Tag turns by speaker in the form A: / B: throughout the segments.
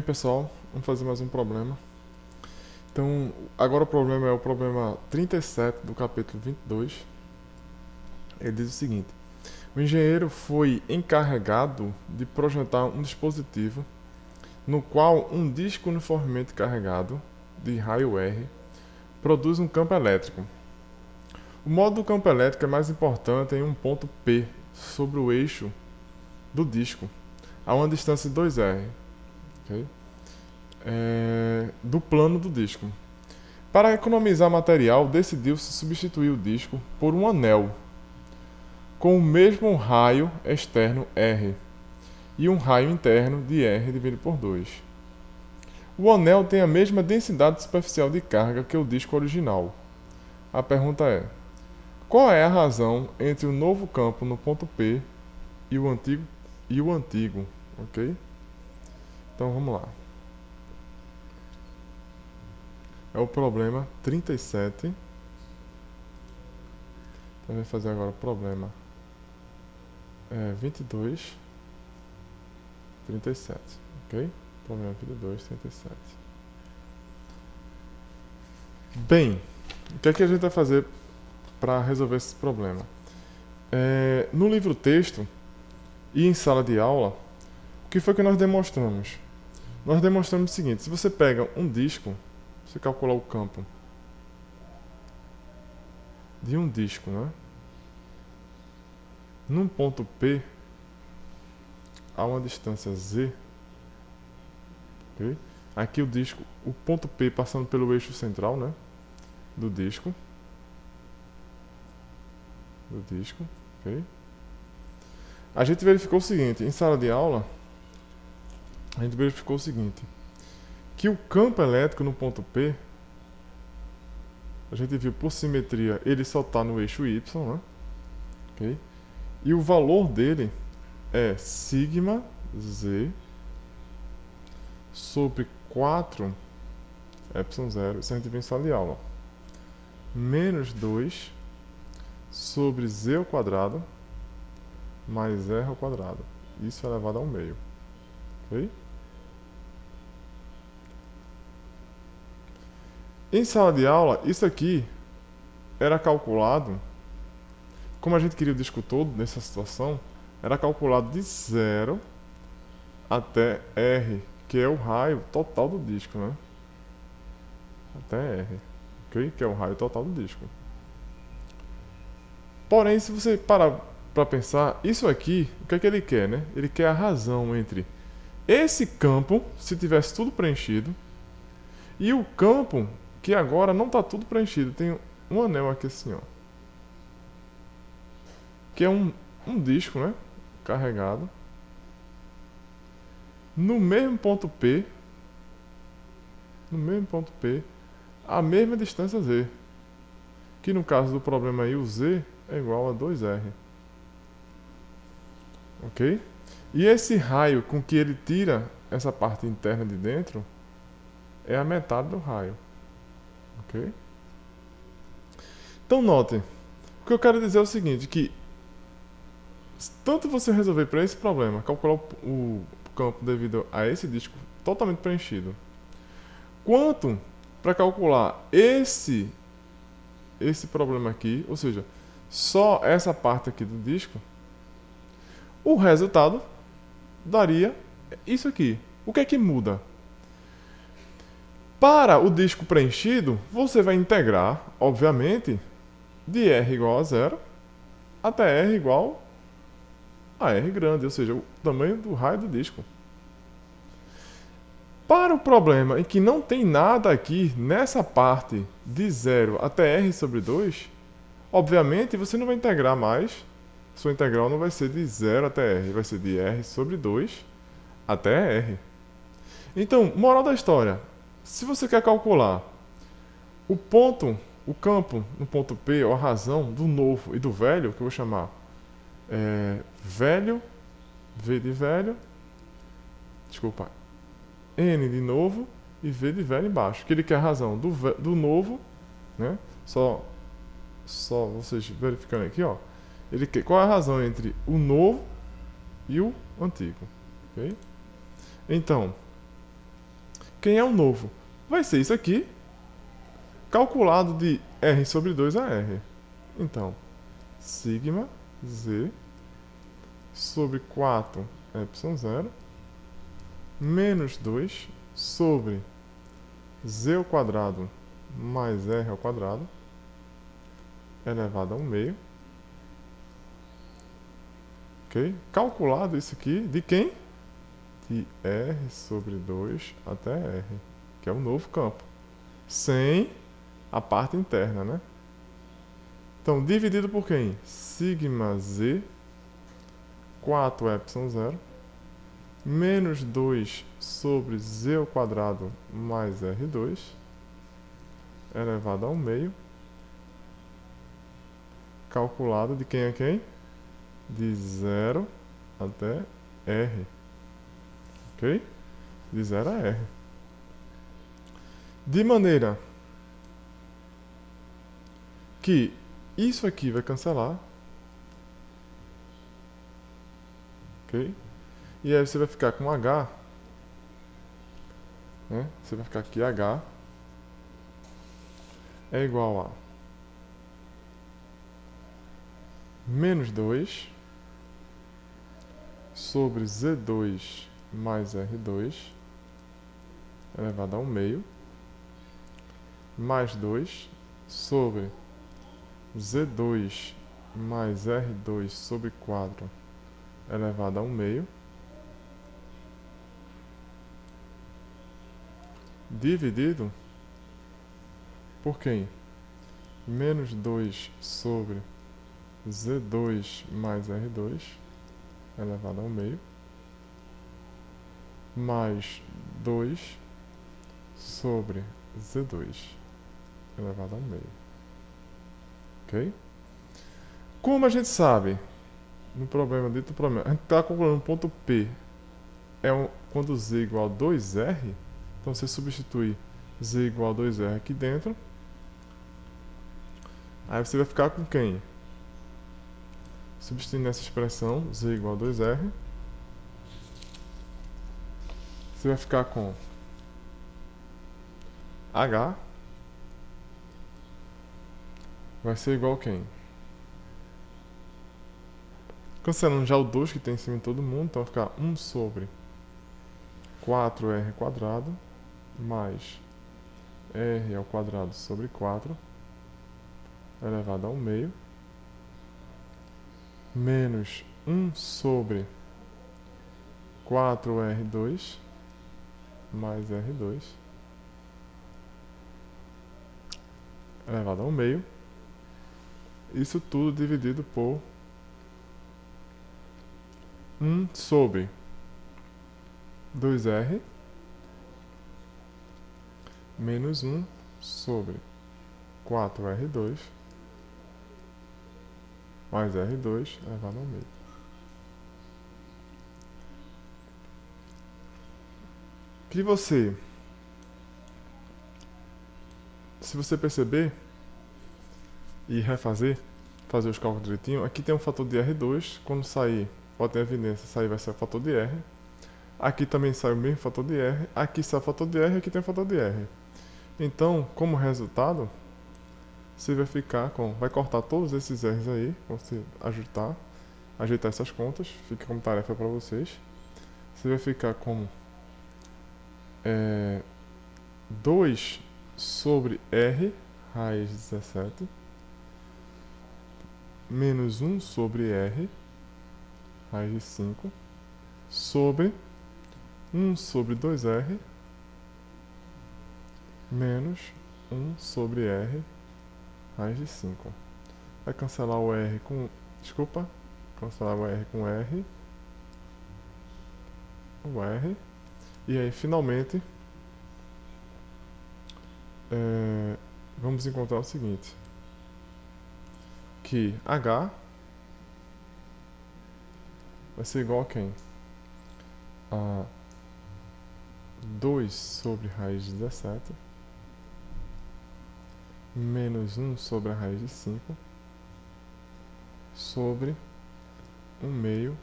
A: Pessoal, vamos fazer mais um problema. Então, agora o problema é o problema 37 do capítulo 22. Ele diz o seguinte: o engenheiro foi encarregado de projetar um dispositivo no qual um disco uniformemente carregado de raio R produz um campo elétrico. O modo do campo elétrico é mais importante em um ponto P sobre o eixo do disco, a uma distância de 2R. Okay? Do plano do disco. Para economizar material, decidiu-se substituir o disco por um anel com o mesmo raio externo R e um raio interno de R dividido por 2. O anel tem a mesma densidade superficial de carga que o disco original. A pergunta é: qual é a razão entre o novo campo no ponto P e o antigo? Ok? Então vamos lá. É o problema 37. Então, vou fazer agora o problema 22, 37. Ok? Problema 22, 37. Bem, o que é que a gente vai fazer para resolver esse problema? No livro texto e em sala de aula, o que foi que nós demonstramos? Nós demonstramos o seguinte: se você pega um disco, você calcular o campo de um disco, né? Num ponto P, a uma distância Z, okay? Aqui o disco, o ponto P passando pelo eixo central, né? Do disco, ok? A gente verificou o seguinte, em sala de aula, a gente verificou o seguinte, que o campo elétrico no ponto P, a gente viu por simetria, ele só está no eixo Y, né? Okay? E o valor dele é sigma Z sobre 4 ε0, isso a gente viu em sala de aula, menos 2 sobre Z ao quadrado mais R ao quadrado. Isso é elevado ao meio. Ok? Em sala de aula, isso aqui era calculado, como a gente queria o disco todo nessa situação, era calculado de 0 até R, que é o raio total do disco, né? Até R, ok? Que é o raio total do disco. Porém, se você parar para pensar, isso aqui, o que é que ele quer, né? Ele quer a razão entre esse campo, se tivesse tudo preenchido, e o campo que agora não está tudo preenchido. Tem um anel aqui assim, ó, que é um disco, né? Carregado. No mesmo ponto P, a mesma distância Z, que no caso do problema aí o Z é igual a 2R. Ok? E esse raio com que ele tira essa parte interna de dentro é a metade do raio. Ok? Então notem, o que eu quero dizer é o seguinte, que tanto você resolver para esse problema, calcular o campo devido a esse disco totalmente preenchido, quanto para calcular esse problema aqui, ou seja, só essa parte aqui do disco, o resultado daria isso aqui. O que é que muda? Para o disco preenchido, você vai integrar, obviamente, de R igual a 0 até R igual a R grande, ou seja, o tamanho do raio do disco. Para o problema em que não tem nada aqui nessa parte de 0 até R sobre 2, obviamente você não vai integrar mais. Sua integral não vai ser de 0 até R, vai ser de R sobre 2 até R. Então, moral da história, se você quer calcular o campo no ponto P, ou a razão do novo e do velho, que eu vou chamar velho, V de velho, desculpa, N de novo e V de velho embaixo, que ele quer a razão do novo, né? Só vocês verificando aqui, ó. Ele quer qual é a razão entre o novo e o antigo, ok? Então, Quem é o novo? Vai ser isso aqui, calculado de R sobre 2 a R. Então, sigma Z sobre 4 ε0 menos 2 sobre Z ao quadrado mais R ao quadrado elevado a 1 meio. Ok? Calculado isso aqui de quem? De R sobre 2 até R, que é o novo campo, sem a parte interna, né? Então, dividido por quem? Sigma Z 4 ε0 menos 2 sobre Z ao quadrado mais R2 elevado a 1 meio, calculado de quem a quem? De 0 até R. Ok? De 0 a R. De maneira que isso aqui vai cancelar. Ok? E aí você vai ficar com H. Né? Você vai ficar aqui H é igual a menos 2 sobre Z2 mais R2 elevado a 1 meio mais 2 sobre Z2 mais R2 sobre 4 elevado a 1 meio dividido por quem? Menos 2 sobre Z2 mais R2 elevado a 1 meio mais 2 sobre Z2 elevado a 1 meio. Ok? Como a gente sabe, no problema dito problema, a gente está calculando o ponto P quando Z igual a 2R, então você substitui Z igual a 2R aqui dentro, aí você vai ficar com quem? Substituindo essa expressão, Z igual a 2R, você vai ficar com H vai ser igual a quem? Cancelando já o 2 que tem em cima de todo mundo, então vai ficar 1 sobre 4R quadrado mais R ao quadrado sobre 4 elevado a 1 meio menos 1 sobre 4R2 mais R2 elevado a 1 meio. Isso tudo dividido por 1 sobre 2R menos 1 sobre 4R2 mais R2 elevado ao meio. Que você, se você perceber e refazer, fazer os cálculos direitinho, aqui tem um fator de R2, quando sair, pode ter evidência, sair vai ser o fator de R. Aqui também sai o mesmo fator de R, aqui sai o fator de R e aqui tem o fator de R. Então, como resultado, você vai ficar com, vai cortar todos esses R's aí, você ajeitar essas contas, fica como tarefa para vocês. Você vai ficar com 2 sobre R raiz de 17 menos 1 sobre R raiz de 5 sobre 1 sobre 2R menos 1 sobre R raiz de 5. Vai cancelar o R com... Desculpa. Cancelar o R com R. O R. E aí, finalmente, vamos encontrar o seguinte. Que H vai ser igual a quem? A 2 sobre raiz de 17 menos 1 sobre a raiz de 5 sobre 1 meio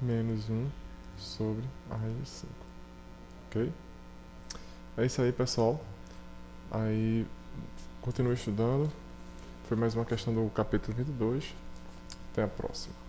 A: menos 1 sobre a raiz de 5. Ok? É isso aí, pessoal. Aí, continue estudando. Foi mais uma questão do capítulo 22. Até a próxima.